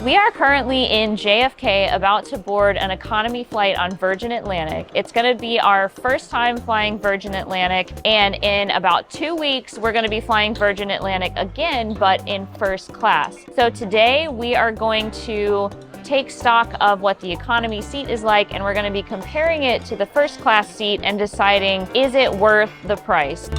We are currently in JFK, about to board an economy flight on Virgin Atlantic. It's going to be our first time flying Virgin Atlantic, and in about 2 weeks, we're going to be flying Virgin Atlantic again, but in first class. So today we are going to take stock of what the economy seat is like, and we're going to be comparing it to the first class seat and deciding, is it worth the price?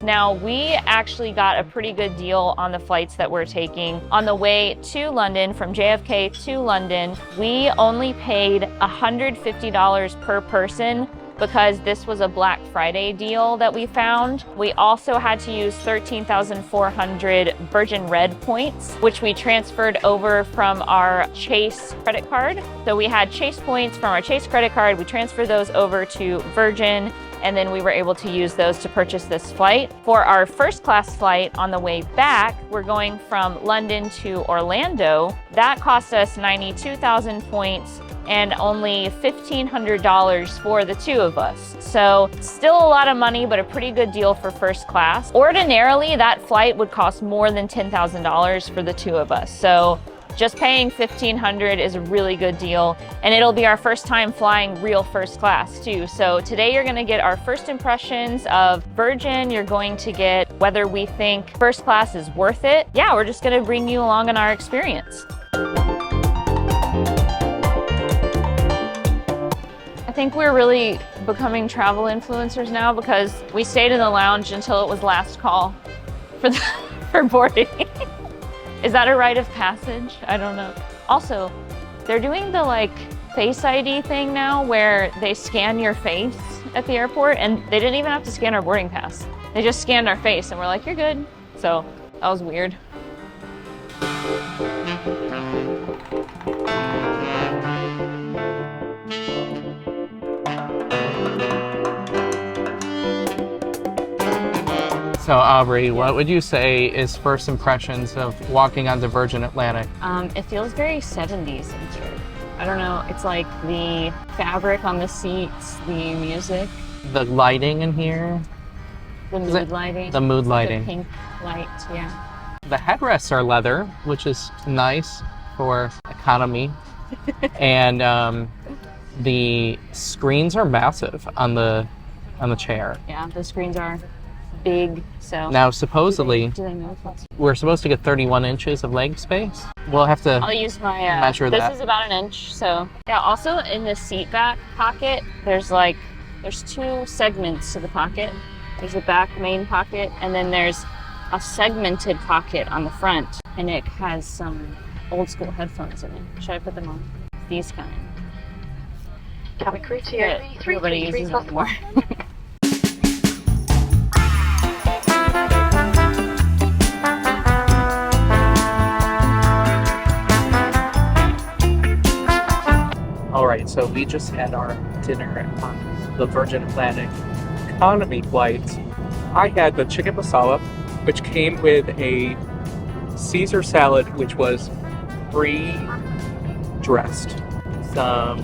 Now, we actually got a pretty good deal on the flights that we're taking. On the way to London, from JFK to London, we only paid $150 per person because this was a Black Friday deal that we found. We also had to use 13,400 Virgin Red points, which we transferred over from our Chase credit card. So we had Chase points from our Chase credit card. We transferred those over to Virgin, and then we were able to use those to purchase this flight. For our first class flight on the way back, we're going from London to Orlando. That cost us 92,000 points and only $1,500 for the two of us. So still a lot of money, but a pretty good deal for first class. Ordinarily, that flight would cost more than $10,000 for the two of us. So just paying $1,500 is a really good deal, and it'll be our first time flying real first class too. So today you're gonna get our first impressions of Virgin. You're going to get whether we think first class is worth it. Yeah, we're just gonna bring you along on our experience. I think we're really becoming travel influencers now because we stayed in the lounge until it was last call for boarding. Is that a rite of passage? I don't know. Also, they're doing the Face ID thing now where they scan your face at the airport, and they didn't even have to scan our boarding pass. They just scanned our face and we're like, you're good. So that was weird. So Aubrey, what would you say is first impressions of walking onto Virgin Atlantic? It feels very 70s in here. I don't know, it's like the fabric on the seats, the music. The lighting in here? The mood lighting. The mood lighting. The pink light, yeah. The headrests are leather, which is nice for economy. And the screens are massive on the chair. Yeah, the screens are big, so. Now, supposedly, Do they move? we're supposed to get 31 inches of leg space. We'll have to I'll use my, measure that. This is about 1 inch, so. Yeah, also in the seat back pocket, there's two segments to the pocket. There's a back main pocket, and then there's a segmented pocket on the front, and it has some old school headphones in it. Should I put them on? These kind. Cabin crew to Everybody uses them more. All right, so we just had our dinner on the Virgin Atlantic economy flight. I had the chicken masala, which came with a Caesar salad, which was pre-dressed, some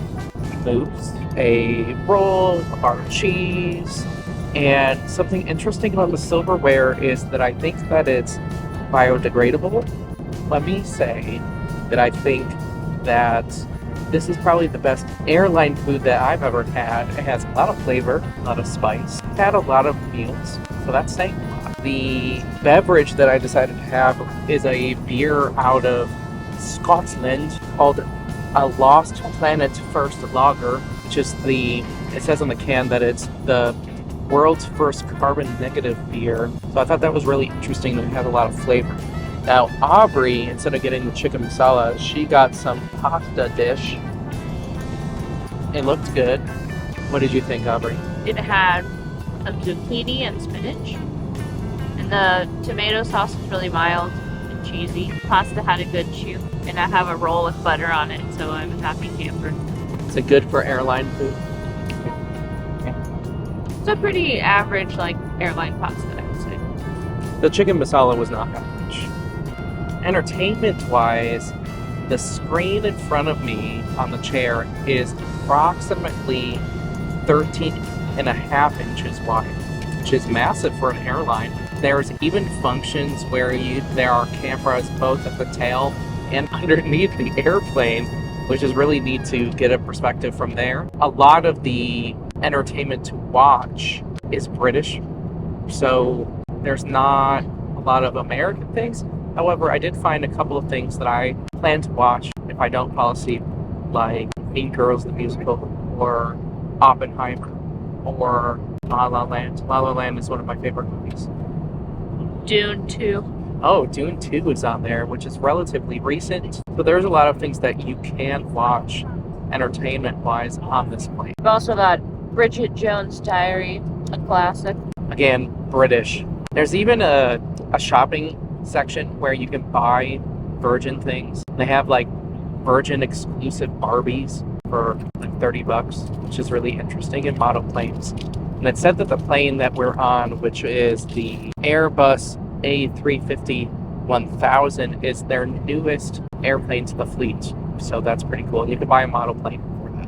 moves, a roll, a bar of cheese, and something interesting about the silverware is that I think that it's biodegradable. Let me say that I think that this is probably the best airline food that I've ever had. It has a lot of flavor, a lot of spice. I've had a lot of meals, so that's saying a lot. The beverage that I decided to have is a beer out of Scotland called a Lost Planet First Lager, which is it says on the can that it's the world's first carbon negative beer. So I thought that was really interesting and it had a lot of flavor. Now Aubrey, instead of getting the chicken masala, she got some pasta dish. It looked good. What did you think, Aubrey? It had some zucchini and spinach. And the tomato sauce was really mild and cheesy. Pasta had a good chew. And I have a roll with butter on it, so I'm a happy camper. Is it good for airline food? It's a pretty average, like, airline pasta, I would say. The chicken masala was not average. Entertainment-wise, the screen in front of me on the chair is approximately 13.5 inches wide, which is massive for an airline. There's even functions where there are cameras both at the tail and underneath the airplane, which is really neat to get a perspective from there. A lot of the entertainment to watch is British, so there's not a lot of American things. However, I did find a couple of things that I plan to watch if I don't fall asleep, like Mean Girls the musical, or Oppenheimer, or La La Land. La La Land is one of my favorite movies. Dune 2. Oh, Dune 2 is on there, which is relatively recent. So there's a lot of things that you can watch entertainment-wise on this plane. We've also got Bridget Jones' Diary, a classic. Again, British. There's even a shopping section where you can buy Virgin things. They have like Virgin exclusive Barbies for like $30, which is really interesting, in model planes. And it said that the plane that we're on, which is the Airbus A350-1000, is their newest airplane to the fleet. So that's pretty cool. You can buy a model plane for that.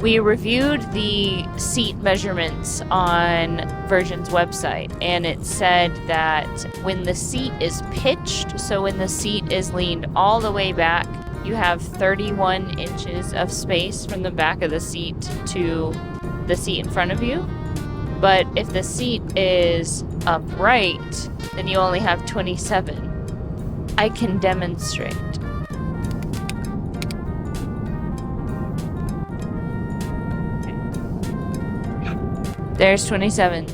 We reviewed the seat measurements on Virgin's website, and it said that when the seat is pitched, so when the seat is leaned all the way back, you have 31 inches of space from the back of the seat to the seat in front of you. But if the seat is upright, then you only have 27. I can demonstrate. There's 27.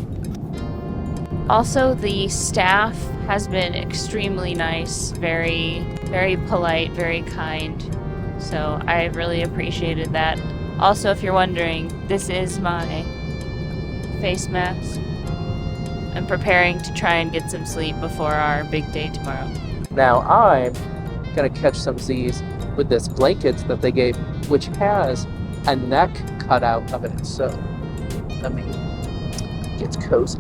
Also, the staff has been extremely nice, very, very polite, very kind. So I really appreciated that. Also, if you're wondering, this is my face mask. I'm preparing to try and get some sleep before our big day tomorrow. Now I'm gonna catch some Z's with this blanket that they gave, which has a neck cut out of it. So let me get cozy.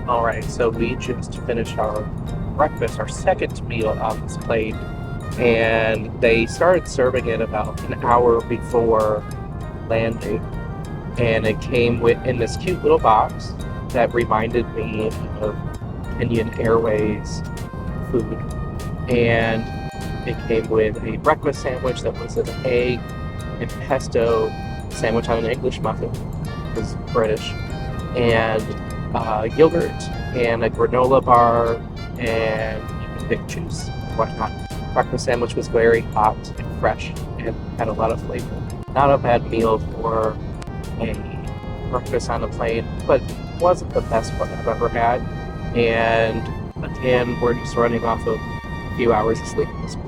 All right, so we just finished our breakfast, our second meal on this plane, and they started serving it about an hour before landing, and it came in this cute little box that reminded me of Indian Airways food, and it came with a breakfast sandwich that was an egg and pesto sandwich on an English muffin, because British, and yogurt and a granola bar, and you can pick juice and whatnot. Breakfast sandwich was very hot and fresh and had a lot of flavor. Not a bad meal for a breakfast on a plane, but wasn't the best one I've ever had. And again, we're just running off of a few hours of sleep at this point.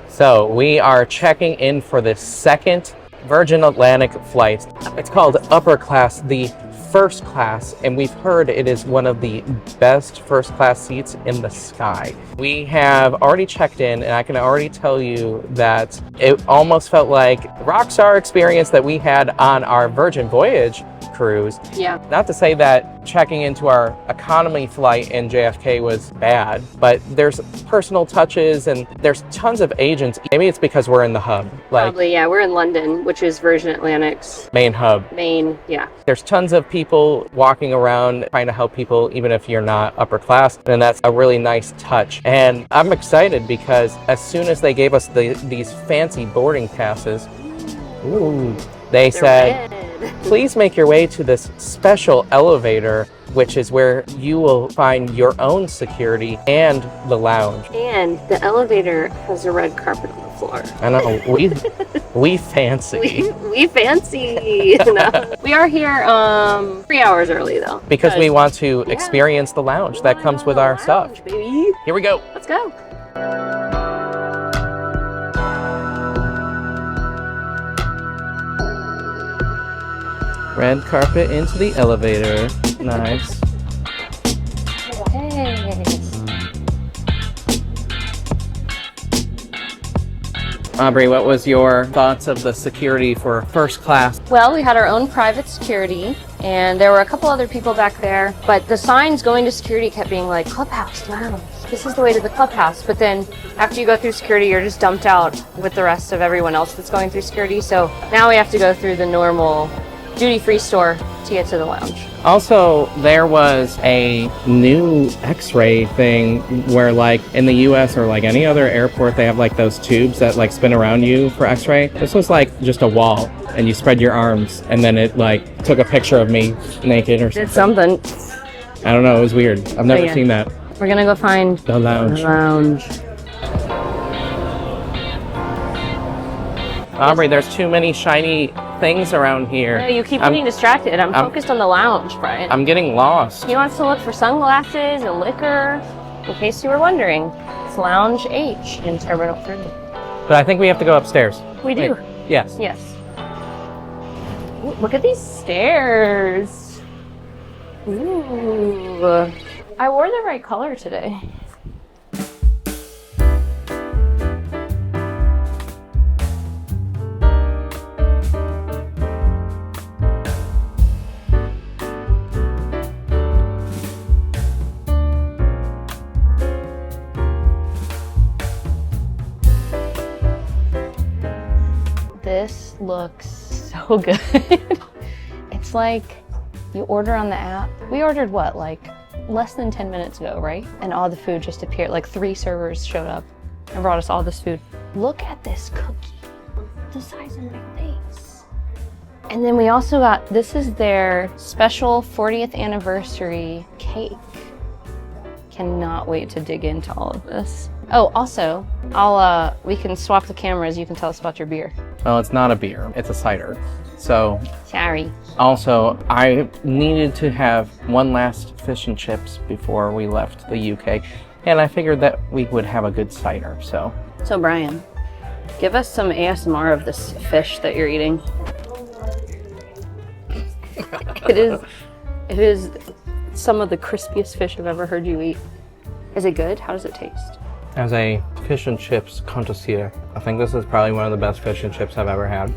So we are checking in for the second Virgin Atlantic flight. It's called Upper Class, the first class, and we've heard it is one of the best first class seats in the sky. We have already checked in, and I can already tell you that it almost felt like the rockstar experience that we had on our Virgin voyage cruise. Yeah. Not to say that checking into our economy flight in JFK was bad, but there's personal touches and there's tons of agents. Maybe it's because we're in the hub, like Probably, yeah. We're in London, which is Virgin Atlantic's main hub. main, yeah. There's tons of people walking around trying to help people, even if you're not upper class, and that's a really nice touch. And I'm excited because as soon as they gave us these fancy boarding passes, they said, please make your way to this special elevator, which is where you will find your own security and the lounge. And the elevator has a red carpet on the floor. I know, we fancy. We fancy. No. We are here 3 hours early though. Because we want to experience the lounge that comes with our stuff. Baby. Here we go. Let's go. Red carpet into the elevator. Nice. Hey. Aubrey, what was your thoughts of the security for first class? Well, we had our own private security, and there were a couple other people back there, but the signs going to security kept being like, clubhouse, lounge. This is the way to the clubhouse. But then after you go through security, you're just dumped out with the rest of everyone else that's going through security. So now we have to go through the normal duty-free store to get to the lounge. Also, there was a new x-ray thing where like in the US or like any other airport, they have like those tubes that like spin around you for x-ray. This was like just a wall and you spread your arms and then it like took a picture of me naked or Did something. something. I don't know, it was weird. I've never yeah. seen that. We're gonna go find The lounge. the lounge. Aubrey, there's too many shiny things around here. No, you keep getting distracted. I'm focused on the lounge, Brian. I'm getting lost. He wants to look for sunglasses and liquor, in case you were wondering. It's Lounge H in Terminal 3. But I think we have to go upstairs. We do. Wait, yes. Yes. Ooh, look at these stairs. Ooh. I wore the right color today. This looks so good. It's like you order on the app. We ordered what, like less than 10 minutes ago, right? And all the food just appeared, like 3 servers showed up and brought us all this food. Look at this cookie, the size of my face. And then we also got, this is their special 40th anniversary cake. Cannot wait to dig into all of this. Oh, also, we can swap the cameras. You can tell us about your beer. Well, it's not a beer, it's a cider. So, Sorry. also, I needed to have one last fish and chips before we left the UK. And I figured that we would have a good cider, so. So Brian, give us some ASMR of this fish that you're eating. It is some of the crispiest fish I've ever heard you eat. Is it good? How does it taste? As a fish and chips connoisseur, I think this is probably one of the best fish and chips I've ever had.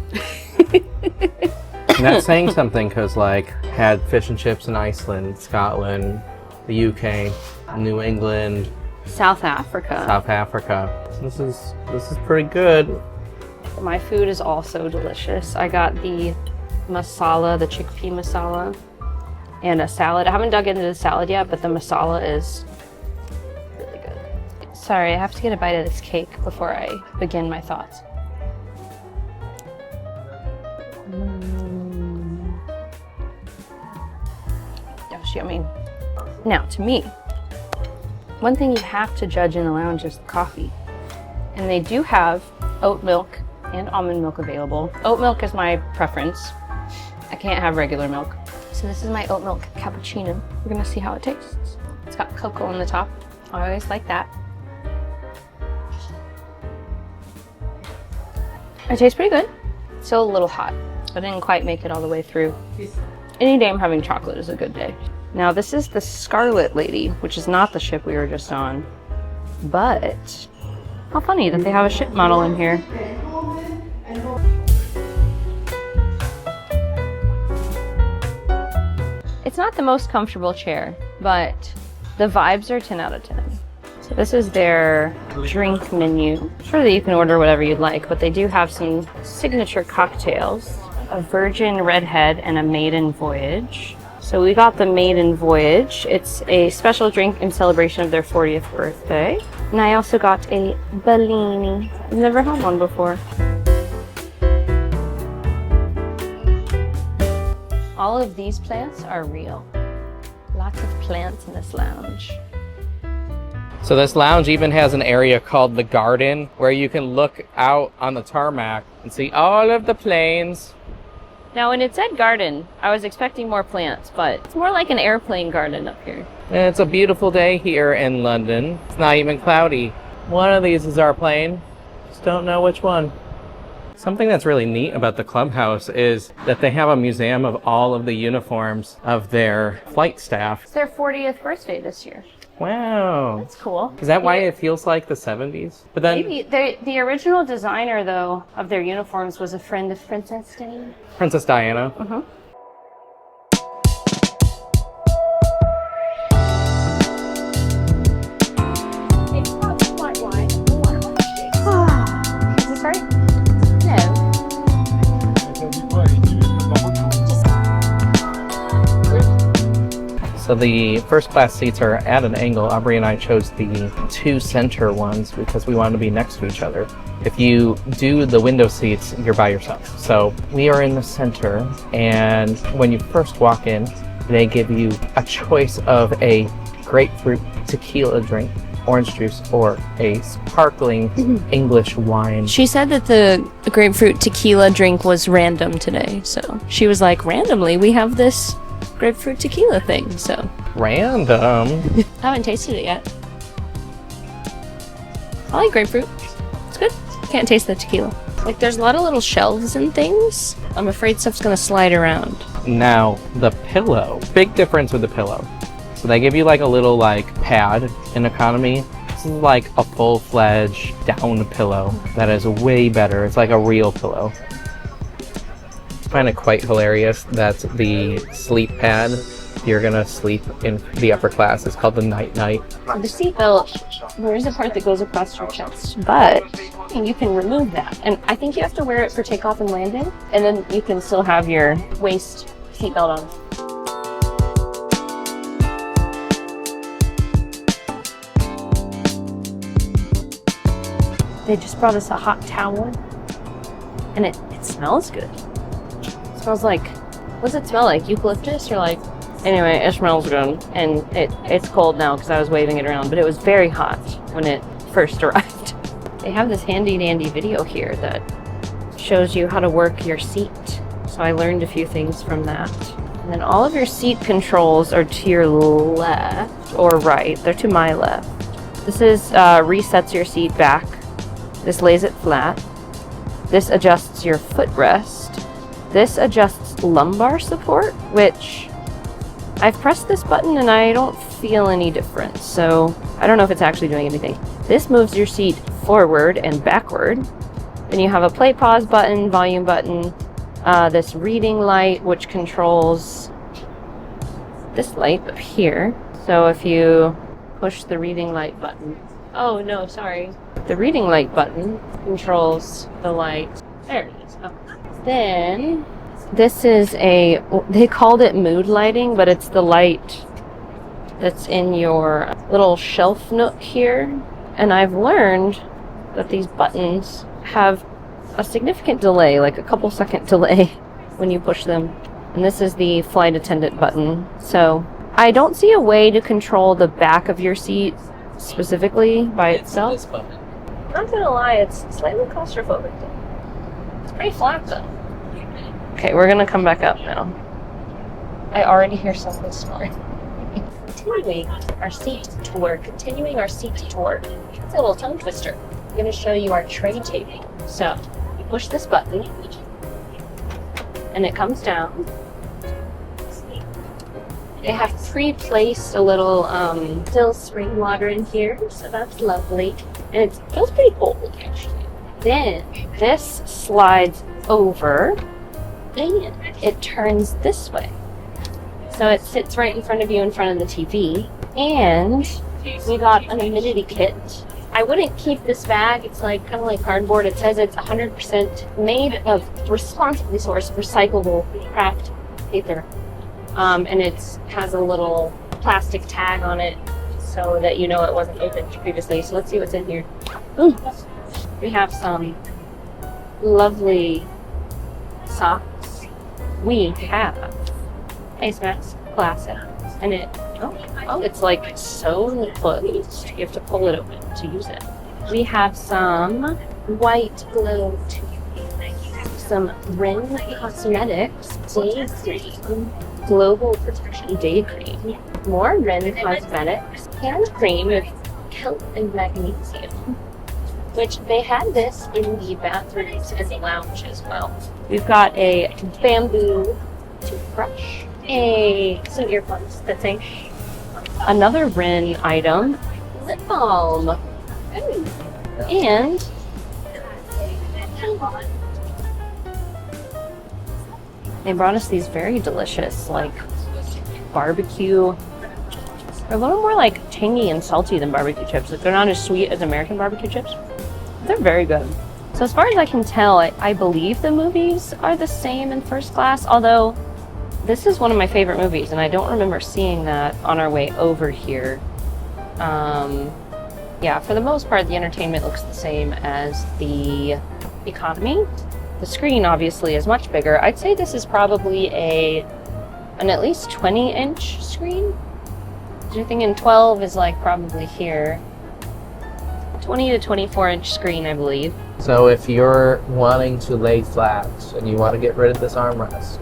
And that's saying something because like had fish and chips in Iceland, Scotland, the UK, New England, South Africa. South Africa. This is pretty good. My food is also delicious. I got the masala, the chickpea masala, and a salad. I haven't dug into the salad yet, but the masala is really good. Sorry, I have to get a bite of this cake before I begin my thoughts. That was yummy. Now, to me, one thing you have to judge in the lounge is the coffee. And they do have oat milk and almond milk available. Oat milk is my preference. I can't have regular milk. So this is my oat milk cappuccino. We're gonna see how it tastes. It's got cocoa on the top. I always like that. It tastes pretty good. Still a little hot. I didn't quite make it all the way through. Any day I'm having chocolate is a good day. Now this is the Scarlet Lady, which is not the ship we were just on. But how funny that they have a ship model in here. not the most comfortable chair, but the vibes are 10 out of 10. So this is their drink menu. I'm sure that you can order whatever you'd like, but they do have some signature cocktails. A Virgin Redhead and a Maiden Voyage. So we got the Maiden Voyage. It's a special drink in celebration of their 40th birthday. And I also got a Bellini. I've never had one before. All of these plants are real. Lots of plants in this lounge. So this lounge even has an area called the garden where you can look out on the tarmac and see all of the planes. Now when it said garden, I was expecting more plants, but it's more like an airplane garden up here. And it's a beautiful day here in London. It's not even cloudy. One of these is our plane. Just don't know which one. Something that's really neat about the clubhouse is that they have a museum of all of the uniforms of their flight staff. It's their 40th birthday this year. Wow. That's cool. Is that why it feels like the 70s? But then Maybe. The original designer, though, of their uniforms was a friend of Princess Diana. Princess Diana. Uh-huh. It's not quite wide. Is this right? No. So the first class seats are at an angle. Aubrey and I chose the two center ones because we wanted to be next to each other. If you do the window seats, you're by yourself. So we are in the center, and when you first walk in, they give you a choice of a grapefruit tequila drink, orange juice, or a sparkling English wine. She said that the grapefruit tequila drink was random today, so she was like, randomly, we have this grapefruit tequila thing, so. Random. I haven't tasted it yet. I like grapefruit. It's good. Can't taste the tequila. Like, there's a lot of little shelves and things. I'm afraid stuff's gonna slide around. Now, the pillow. Big difference with the pillow. So they give you like a little like pad in economy. This is like a full-fledged down pillow that is way better. It's like a real pillow. I find it quite hilarious that the sleep pad, if you're gonna sleep in the upper class, is called the night-night. The seatbelt, there is a part that goes across your chest, but you can remove that. And I think you have to wear it for takeoff and landing, and then you can still have your waist seatbelt on. They just brought us a hot towel, and it smells good. It smells like, what's it smell like? Eucalyptus or like? Anyway, it smells good, and it's cold now because I was waving it around, but it was very hot when it first arrived. They have this handy dandy video here that shows you how to work your seat. So I learned a few things from that. And then all of your seat controls are to your left or right. They're to my left. This is resets your seat back. This lays it flat. This adjusts your footrest. This adjusts lumbar support, which I've pressed this button and I don't feel any difference. So I don't know if it's actually doing anything. This moves your seat forward and backward. Then you have a play pause button, volume button, this reading light, which controls this light up here. So if you push the reading light button, oh no, sorry. The reading light button controls the light. There it is. Oh. Then this is they called it mood lighting, but it's the light that's in your little shelf nook here. And I've learned that these buttons have a significant delay, like a couple second delay when you push them. And this is the flight attendant button. So I don't see a way to control the back of your seat specifically by itself. This button. I'm not gonna lie, it's slightly claustrophobic though. It's pretty flat though. Okay, we're gonna come back up now. I already hear something snoring. Continuing our seat tour. It's a little tongue twister. I'm gonna show you our tray taping. So, you push this button, and it comes down. They have pre-placed a little still spring water in here, so that's lovely. And it feels pretty cold, actually. Then, this slides over, and it turns this way. So it sits right in front of you in front of the TV. And we got an amenity kit. I wouldn't keep this bag. It's like kind of like cardboard. It says it's 100% made of responsibly sourced recyclable craft paper. And it has a little plastic tag on it so that you know it wasn't opened previously. So let's see what's in here. Ooh. We have some lovely socks. We have face mask, classic, and it's like sewn closed. You have to pull it open to use it. We have some white glow toothpaste, some Ren Cosmetics Day Cream, Global Protection Day Cream, more Ren Cosmetics hand cream with kelp and magnesium, which they had this in the bathrooms and the lounge as well. We've got a bamboo toothbrush, some earplugs that say another Ren item, lip balm, and they brought us these very delicious, like, barbecue. They're a little more like tangy and salty than barbecue chips. Like, they're not as sweet as American barbecue chips. They're very good. So as far as I can tell, I believe the movies are the same in first class, although this is one of my favorite movies, and I don't remember seeing that on our way over here. Yeah, for the most part, the entertainment looks the same as the economy. The screen, obviously, is much bigger. I'd say this is probably an at least 20-inch screen. Anything in 12 is, like, probably here. 20 to 24-inch screen, I believe. So if you're wanting to lay flat and you want to get rid of this armrest,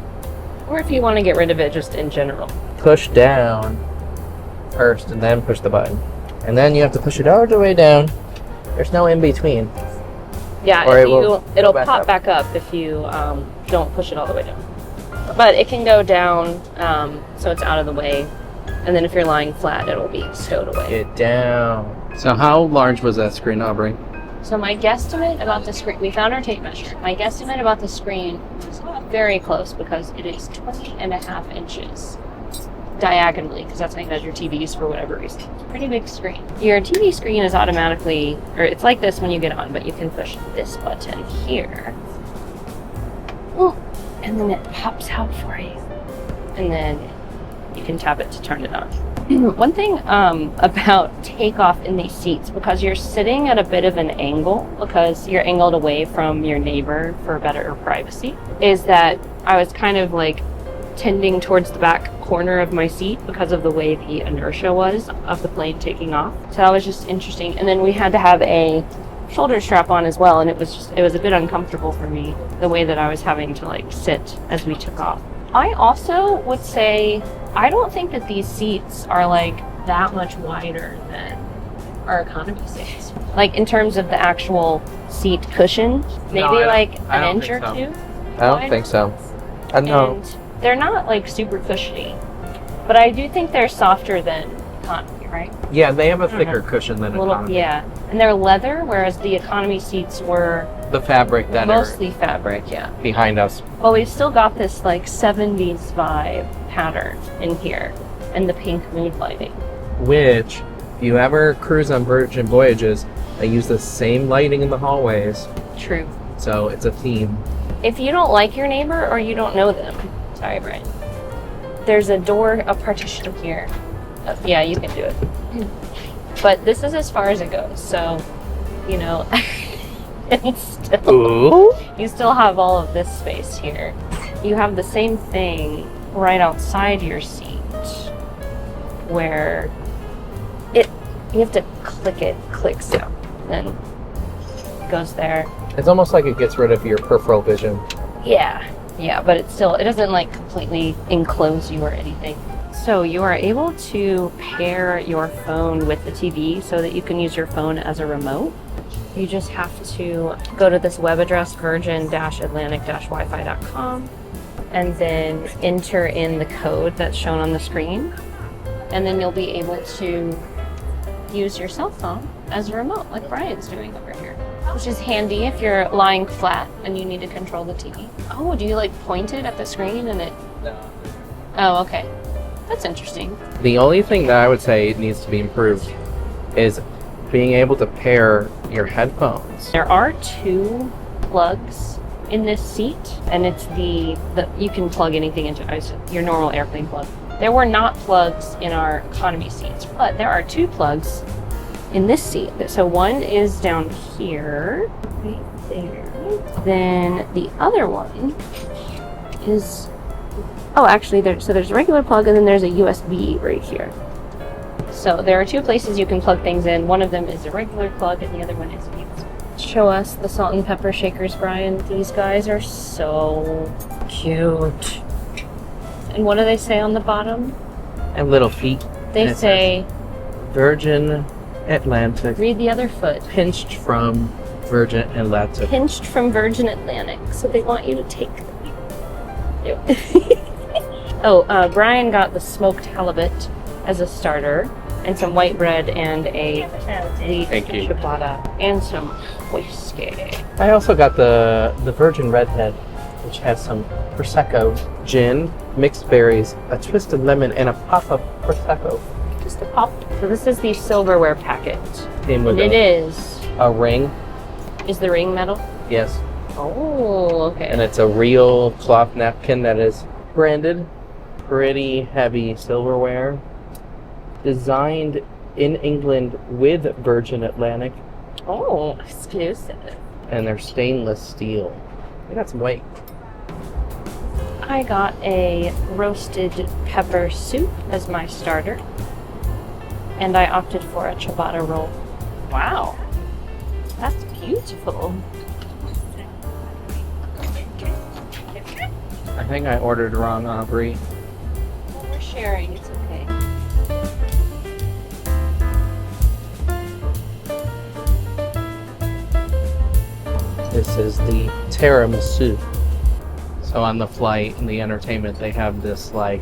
Or if you want to get rid of it just in general. push down first and then push the button. And then you have to push it all the way down. There's no in between. Yeah, Or it'll go back pop up. back up if you don't push it all the way down. But it can go down so it's out of the way. And then if you're lying flat, it'll be stowed away. Get down. So how large was that screen, Aubrey? So my guesstimate about the screen, we found our tape measure. My guesstimate about the screen was very close because it is 20.5 inches diagonally, because that's how you measure TVs for whatever reason. Pretty big screen. Your TV screen is automatically, or it's like this when you get on, but you can push this button here. Ooh, and then it pops out for you. And then you can tap it to turn it on. One thing about takeoff in these seats, because you're sitting at a bit of an angle, because you're angled away from your neighbor for better privacy, is that I was kind of like tending towards the back corner of my seat because of the way the inertia was of the plane taking off. So that was just interesting. And then we had to have a shoulder strap on as well, and it was a bit uncomfortable for me, the way that I was having to like sit as we took off. I also would say I don't think that these seats are like that much wider than our economy seats. Like in terms of the actual seat cushion, maybe I an don't inch or think so. two. I don't think so. I know. And they're not like super cushiony, but I do think they're softer than economy, right? Yeah, they have a thicker cushion than economy. Yeah, and they're leather, whereas the economy seats were The fabric that are mostly fabric. Yeah. behind us. Well, we've still got this like 70s vibe pattern in here, and the pink mood lighting. Which, if you ever cruise on Virgin Voyages, they use the same lighting in the hallways. True. So it's a theme. If you don't like your neighbor or you don't know them, sorry, Brian, there's a partition here. Yeah, you can do it. But this is as far as it goes, so, you know, you still have all of this space here. You have the same thing right outside your seat, where you have to clicks down, and it goes there. It's almost like it gets rid of your peripheral vision. Yeah, but it doesn't like completely enclose you or anything. So you are able to pair your phone with the TV so that you can use your phone as a remote. You just have to go to this web address, virgin-atlantic-wifi.com, and then enter in the code that's shown on the screen. And then you'll be able to use your cell phone as a remote, like Brian's doing over here. Which is handy if you're lying flat and you need to control the TV. Oh, do you like point it at the screen and it? No. Oh, okay. That's interesting. The only thing that I would say needs to be improved is being able to pair your headphones. There are 2 plugs in this seat, and it's the you can plug anything into your normal airplane plug. There were not plugs in our economy seats, but there are 2 plugs in this seat. So one is down here, right there. Then the other one is, oh, actually, there's a regular plug, and then there's a USB right here. So there are 2 places you can plug things in. One of them is a regular plug, and the other one is a USB. Show us the salt and pepper shakers, Brian. These guys are so cute. And what do they say on the bottom? And little feet. They say, Virgin Atlantic. read the other foot. Pinched from Virgin Atlantic. Pinched from Virgin Atlantic. So they want you to take them. Oh, Brian got the smoked halibut as a starter, and some white bread, and a Thank you. ciabatta, and some whiskey. I also got the Virgin Redhead, which has some Prosecco, gin, mixed berries, a twisted lemon, and a pop of Prosecco. Just a pop. So this is the silverware packet. Came with And it is. a ring. Is the ring metal? Yes. Oh, okay. And it's a real cloth napkin that is branded. Pretty heavy silverware. Designed in England with Virgin Atlantic. Oh, exclusive. And they're stainless steel. They got some weight. I got a roasted pepper soup as my starter. And I opted for a ciabatta roll. Wow. That's beautiful. I think I ordered wrong, Aubrey. Well, we're sharing. It's okay. This is the tiramisu. So on the flight and the entertainment, they have this like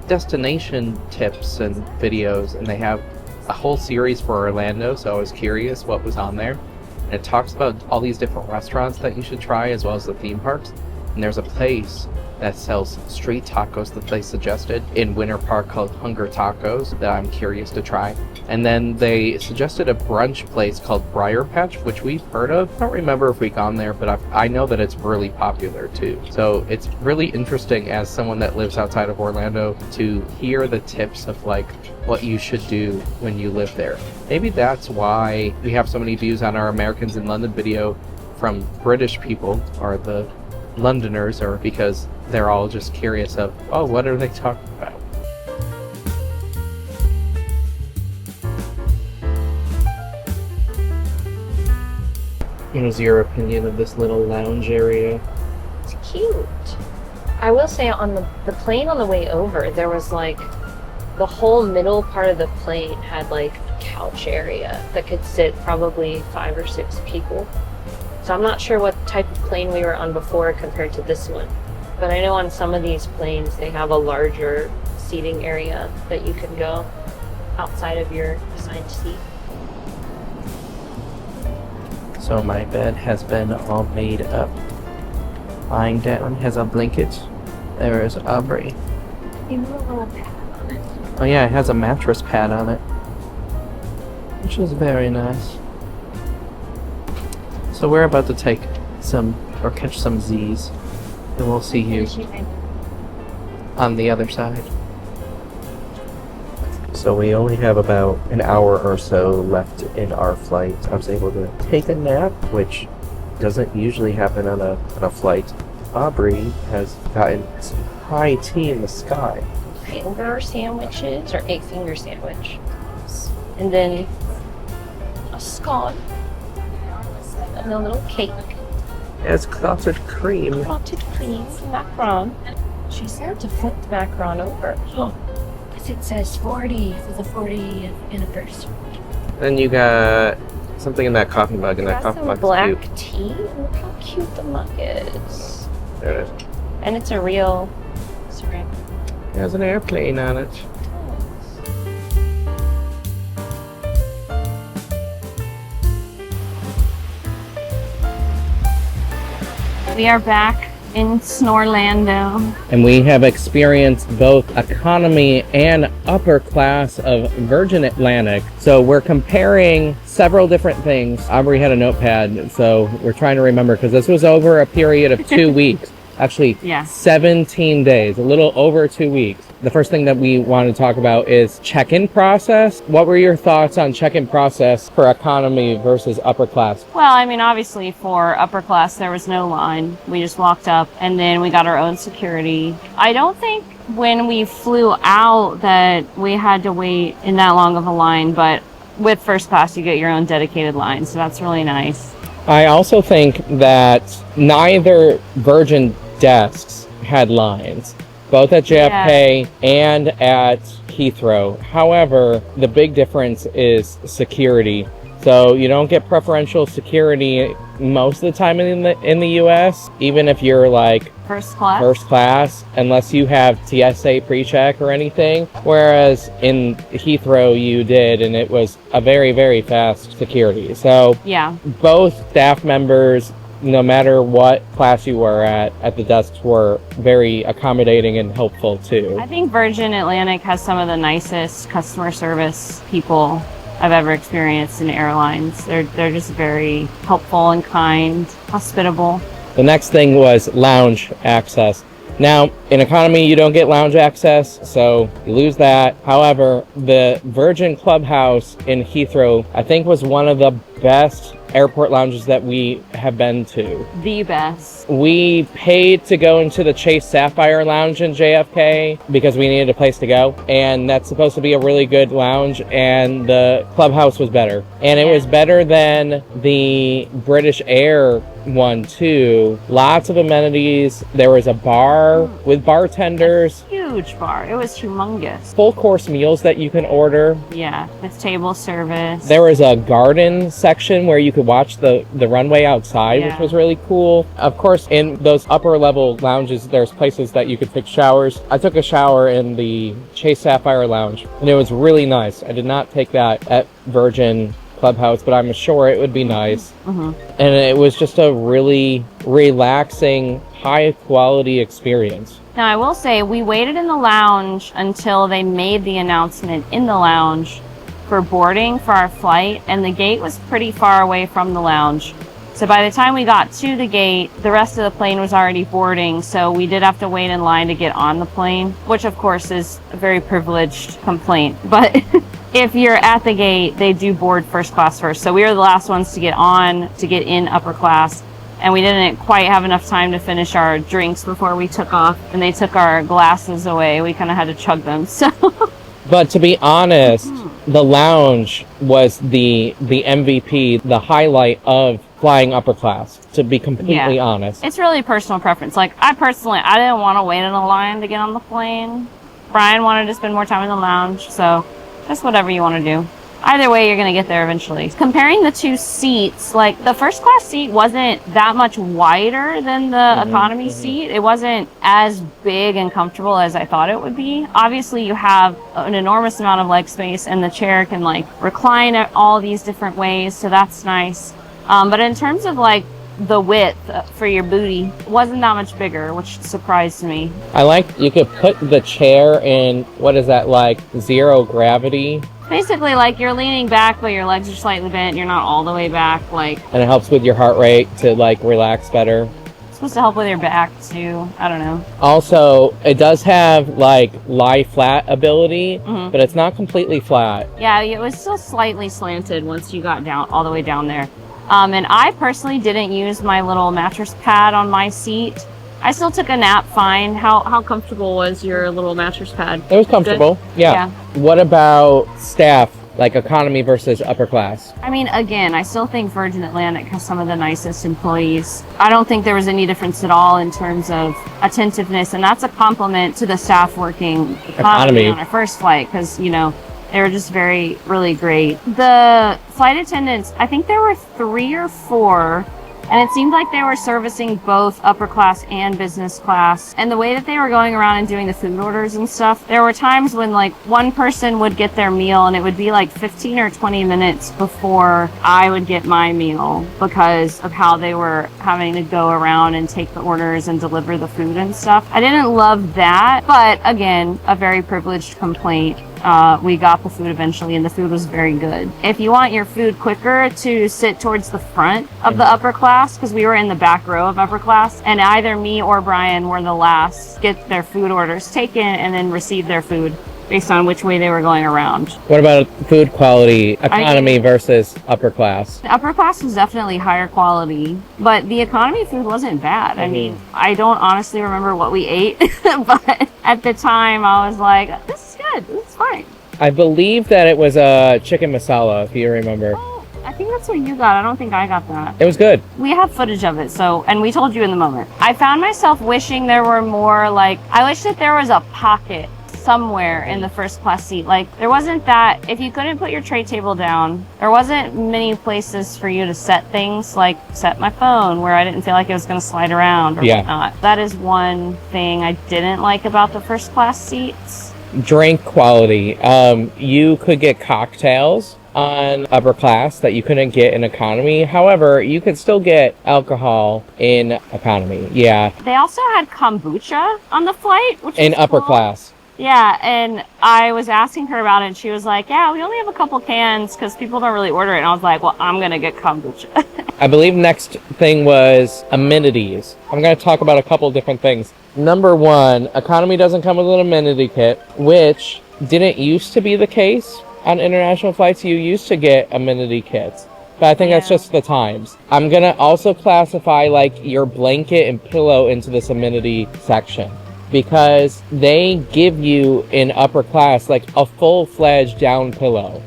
destination tips and videos, and they have a whole series for Orlando. So I was curious what was on there. And it talks about all these different restaurants that you should try, as well as the theme parks. And there's a place that sells street tacos that they suggested in Winter Park called Hunger Tacos that I'm curious to try. And then they suggested a brunch place called Briar Patch, which we've heard of. I don't remember if we've gone there, but I know that it's really popular too. So it's really interesting as someone that lives outside of Orlando to hear the tips of like what you should do when you live there. Maybe that's why we have so many views on our Americans in London video from British people, or the Londoners, or because they're all just curious of, oh, what are they talking about? What is your opinion of this little lounge area? It's cute. I will say on the plane on the way over, there was like the whole middle part of the plane had like a couch area that could sit probably 5 or 6 people. So I'm not sure what type of plane we were on before compared to this one. But I know on some of these planes, they have a larger seating area that you can go outside of your assigned seat. So my bed has been all made up. Lying down has a blanket. There is Aubrey. You have a little pad on it. Oh yeah, it has a mattress pad on it, which is very nice. So we're about to take some, or catch some Z's, and we'll see you on the other side. So we only have about an hour or so left in our flight. I was able to take a nap, which doesn't usually happen on a flight. Aubrey has gotten some high tea in the sky. Finger sandwiches, or 8-finger sandwich. And then a scone. And a little cake. It's clotted cream. Clotted cream, macaron. She said to flip the macaron over. Because it says 40 for the 40th anniversary. Then you got something in that coffee mug, and that Got coffee some mug's black cute. tea. Look how cute the mug is. There it is. And it's a real ceramic. It has an airplane on it. We are back in Snorlando. And we have experienced both economy and upper class of Virgin Atlantic. So we're comparing several different things. Aubrey had a notepad, so we're trying to remember because this was over a period of 2 weeks. Actually, Yeah. 17 days, a little over 2 weeks. The first thing that we want to talk about is check-in process. What were your thoughts on check-in process for economy versus upper class? Well, I mean, obviously for upper class, there was no line. We just walked up and then we got our own security. I don't think when we flew out that we had to wait in that long of a line, but with first class, you get your own dedicated line. So that's really nice. I also think that neither Virgin desks had lines, both at JFK and at Heathrow. However, the big difference is security. So you don't get preferential security most of the time in the US, even if you're like First class? first class, unless you have TSA pre-check or anything. Whereas in Heathrow you did, and it was a very, very fast security. So Yeah. both staff members, no matter what class you were at the desks, were very accommodating and helpful too. I think Virgin Atlantic has some of the nicest customer service people I've ever experienced in airlines. They're just very helpful and kind, hospitable. The next thing was lounge access. Now, in economy, you don't get lounge access, so you lose that. However, the Virgin Clubhouse in Heathrow, I think, was one of the best airport lounges that we have been to. The best. We paid to go into the Chase Sapphire Lounge in JFK because we needed a place to go, and that's supposed to be a really good lounge, and the Clubhouse was better. And it was better than the British Air one too. Lots of amenities. There was a bar with bartenders. Huge bar. It was humongous. Full course meals that you can order. Yeah, with table service. There was a garden section where you could watch the runway outside, which was really cool. Of course, in those upper level lounges, there's places that you could take showers. I took a shower in the Chase Sapphire Lounge, and it was really nice. I did not take that at Virgin Clubhouse, but I'm sure it would be nice. And it was just a really relaxing, high quality experience. Now, I will say, we waited in the lounge until they made the announcement in the lounge for boarding for our flight, and the gate was pretty far away from the lounge. So by the time we got to the gate, the rest of the plane was already boarding, so we did have to wait in line to get on the plane, which of course is a very privileged complaint. But if you're at the gate, they do board first class first. So we were the last ones to get on, to get in upper class, and we didn't quite have enough time to finish our drinks before we took off, and they took our glasses away. We kind of had to chug them, so... But to be honest, the lounge was the MVP, the highlight of flying upper class, to be completely honest. It's really personal preference. Like, I didn't want to wait in a line to get on the plane. Brian wanted to spend more time in the lounge, so just whatever you want to do. Either way, you're going to get there eventually. Comparing the two seats, like, the first class seat wasn't that much wider than the economy seat. It wasn't as big and comfortable as I thought it would be. Obviously, you have an enormous amount of leg space, and the chair can, like, recline at all these different ways, so that's nice. But in terms of, like, the width for your booty, it wasn't that much bigger, which surprised me. I like you could put the chair in, what is that, like, zero gravity? Basically, like, you're leaning back, but your legs are slightly bent. You're not all the way back. Like, And it helps with your heart rate to, like, relax better. it's supposed to help with your back, too. I don't know. Also, it does have, like, lie flat ability, but it's not completely flat. Yeah, it was still slightly slanted once you got down all the way down there. And I personally didn't use my little mattress pad on my seat. I still took a nap fine. How comfortable was your little mattress pad? It was comfortable. Yeah. What about staff, like economy versus upper class? I mean, again, I still think Virgin Atlantic has some of the nicest employees. I don't think there was any difference at all in terms of attentiveness, and that's a compliment to the staff working economy on our first flight, because, you know, they were just really great. The flight attendants, I think there were 3 or 4 And it seemed like they were servicing both upper class and business class. And the way that they were going around and doing the food orders and stuff, there were times when like one person would get their meal and it would be like 15 or 20 minutes before I would get my meal because of how they were having to go around and take the orders and deliver the food and stuff. I didn't love that, but again, a very privileged complaint. We got the food eventually and the food was very good. If you want your food quicker, to sit towards the front of the upper class, because we were in the back row of upper class, and either me or Brian were the last get their food orders taken and then receive their food based on which way they were going around. What about food quality, economy versus upper class? The upper class was definitely higher quality, but the economy food wasn't bad. I mean, I don't honestly remember what we ate, but at the time I was like, this is good, this is fine. I believe that it was a chicken masala, if you remember. Oh, I think that's what you got. I don't think I got that. It was good. We have footage of it, so, and we told you in the moment. I found myself wishing there were more, like, I wish that there was a pocket somewhere in the first class seat. Like, there wasn't that, if you couldn't put your tray table down, there wasn't many places for you to set things, like set my phone where I didn't feel like it was going to slide around or whatnot. That is one thing I didn't like about the first class seats. Drink quality. You could get cocktails on upper class that you couldn't get in economy. However, you could still get alcohol in economy. Yeah. They also had kombucha on the flight, which in was upper cool. class. Yeah, and I was asking her about it, and she was like, yeah, we only have a couple cans because people don't really order it. And I was like, well, I'm going to get kombucha. I believe next thing was amenities. I'm going to talk about a couple different things. Number one, economy doesn't come with an amenity kit, which didn't used to be the case on international flights. You used to get amenity kits, but I think that's just the times. I'm going to also classify like your blanket and pillow into this amenity section, because they give you in upper class like a full-fledged down pillow.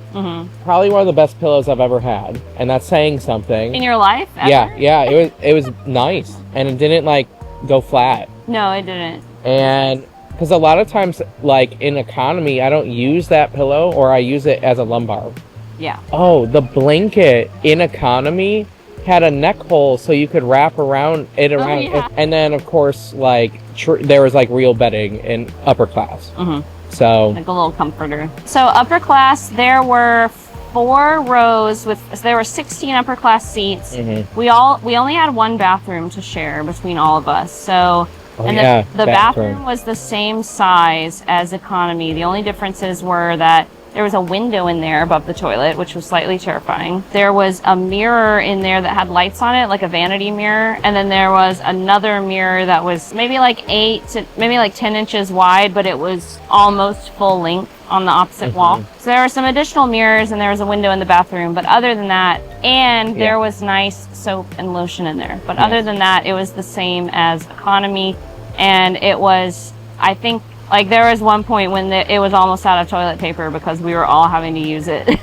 Probably one of the best pillows I've ever had, and that's saying something. In your life? Ever? Yeah, it was nice, and it didn't like go flat. No, it didn't. And because a lot of times, like in economy, I don't use that pillow, or I use it as a lumbar. Yeah. Oh, the blanket in economy had a neck hole so you could wrap around it and then of course like there was like real bedding in upper class. So like a little comforter. So upper class, there were 4 rows there were 16 upper class seats. We only had one bathroom to share between all of us. So the bathroom was the same size as economy. The only differences were that there was a window in there above the toilet, which was slightly terrifying. There was a mirror in there that had lights on it, like a vanity mirror. And then there was another mirror that was maybe like 8 to maybe like 10 inches wide, but it was almost full length on the opposite wall. So there were some additional mirrors and there was a window in the bathroom. But other than that, and there was nice soap and lotion in there. But other than that, it was the same as economy. And it was, I think, like there was one point when it was almost out of toilet paper because we were all having to use it.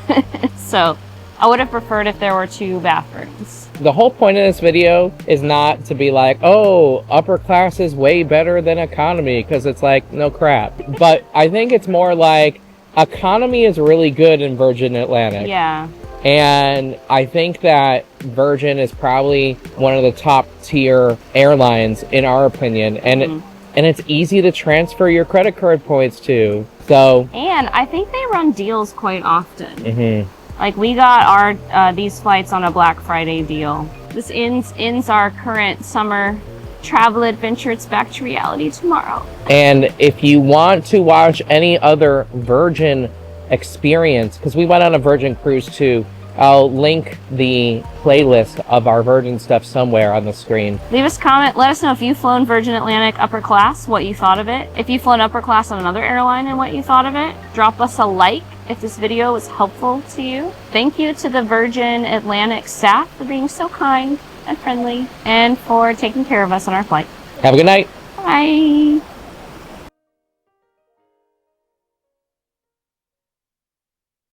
So I would have preferred if there were 2 bathrooms. The whole point of this video is not to be like, oh, upper class is way better than economy, because it's like, no crap. But I think it's more like economy is really good in Virgin Atlantic. Yeah. And I think that Virgin is probably one of the top tier airlines in our opinion. And it's easy to transfer your credit card points to. So, and I think they run deals quite often. Like we got our these flights on a Black Friday deal. This ends our current summer travel adventure. It's back to reality tomorrow. And if you want to watch any other Virgin experience, because we went on a Virgin cruise too, I'll link the playlist of our Virgin stuff somewhere on the screen. Leave us a comment. Let us know if you've flown Virgin Atlantic upper class, what you thought of it. If you've flown upper class on another airline and what you thought of it. Drop us a like if this video was helpful to you. Thank you to the Virgin Atlantic staff for being so kind and friendly and for taking care of us on our flight. Have a good night. Bye.